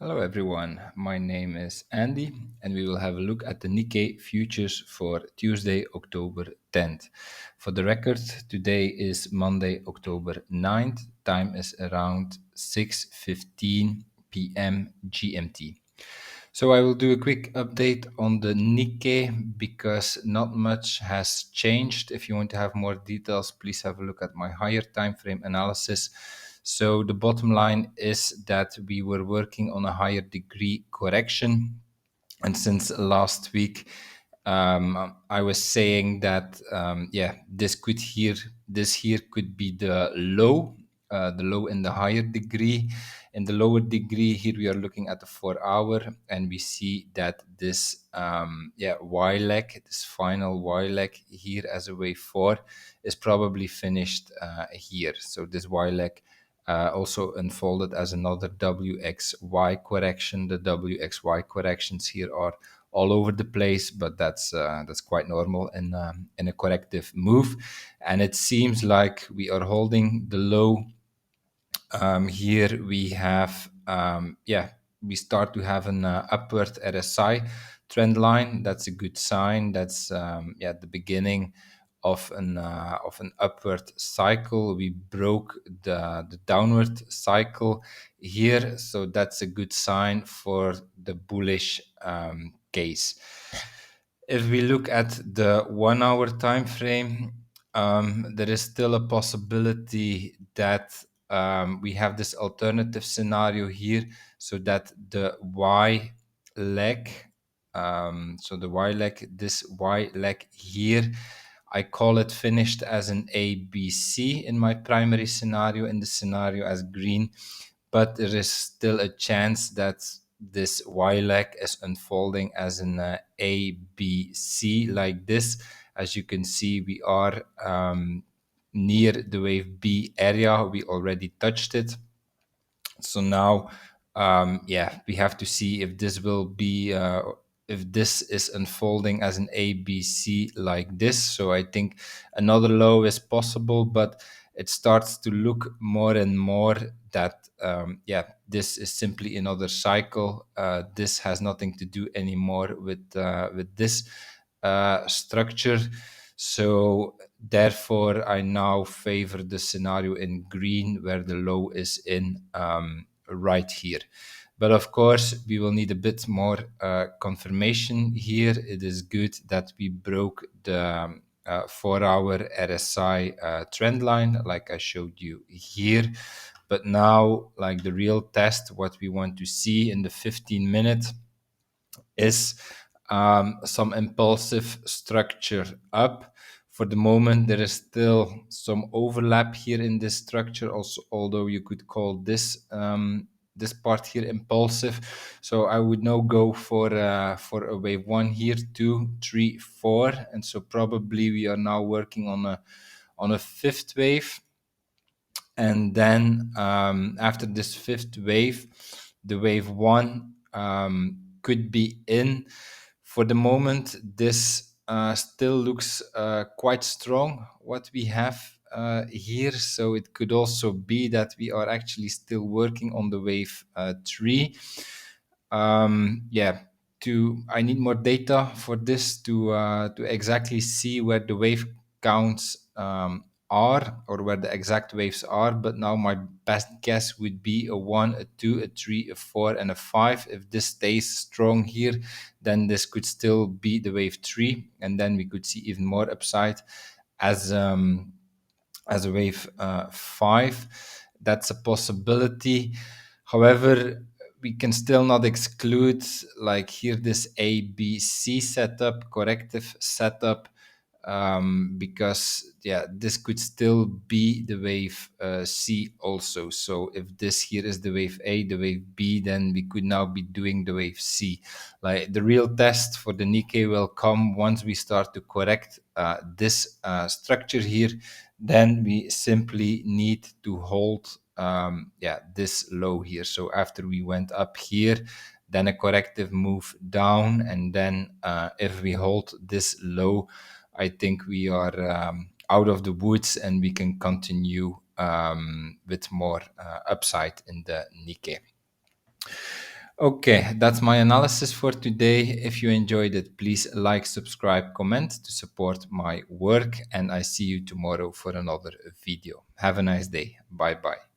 Hello everyone, my name is Andy and we will have a look at the Nikkei futures for Tuesday, October 10th. For the record, today is Monday, October 9th. Time is around 6:15 p.m. GMT. So I will do a quick update on the Nikkei because not much has changed. If you want to have more details, please have a look at my higher time frame analysis. So the bottom line is that we were working on a higher degree correction. And since last week, I was saying that this here could be the low in the higher degree. In the lower degree, here we are looking at the 4 hour, and we see that this Y leg, this final Y leg here as a wave 4, is probably finished here. So this Y leg also unfolded as another WXY correction. The WXY corrections here are all over the place, but that's quite normal in a corrective move. And it seems like we are holding the low. Here we have we start to have an upward RSI trend line. That's a good sign. That's the beginning of an upward cycle. We broke the downward cycle here, so that's a good sign for the bullish case. If we look at the 1 hour time frame, there is still a possibility that we have this alternative scenario here, so that the Y leg, this Y leg here, I call it finished as an ABC in my primary scenario, in the scenario as green, but there is still a chance that this Y leg is unfolding as an ABC like this. As you can see, we are near the wave B area. We already touched it. So now, we have to see if this will be, if this is unfolding as an ABC like this. So I think another low is possible, but it starts to look more and more that, this is simply another cycle. This has nothing to do anymore with this structure. So therefore, I now favor the scenario in green where the low is in right here. But of course, we will need a bit more confirmation here. It is good that we broke the 4 hour RSI trend line, like I showed you here. But now, like the real test, what we want to see in the 15-minute is some impulsive structure up. For the moment, there is still some overlap here in this structure, also, although you could call this this part here impulsive. So I would now go for a wave 1 here, 2, 3, 4, and so probably we are now working on a fifth wave. And then after this fifth wave, the wave 1 could be in. For the moment, this still looks quite strong, what we have here. So it could also be that we are actually still working on the wave 3. I need more data for this to exactly see where the wave counts are, or where the exact waves are. But now my best guess would be a 1, a 2, a 3, a 4, and a 5. If this stays strong here, then this could still be the wave 3, and then we could see even more upside as a wave 5. That's a possibility. However, we can still not exclude, like here, this ABC setup, corrective setup, because this could still be the wave C also. So if this here is the wave A, the wave B, then we could now be doing the wave C. Like the real test for the Nikkei will come once we start to correct this structure here. Then we simply need to hold this low here. So after we went up here, then a corrective move down, and then if we hold this low, I think we are out of the woods and we can continue with more upside in the Nikkei. Okay, that's my analysis for today. If you enjoyed it, please like, subscribe, comment to support my work, and I see you tomorrow for another video. Have a nice day. Bye bye.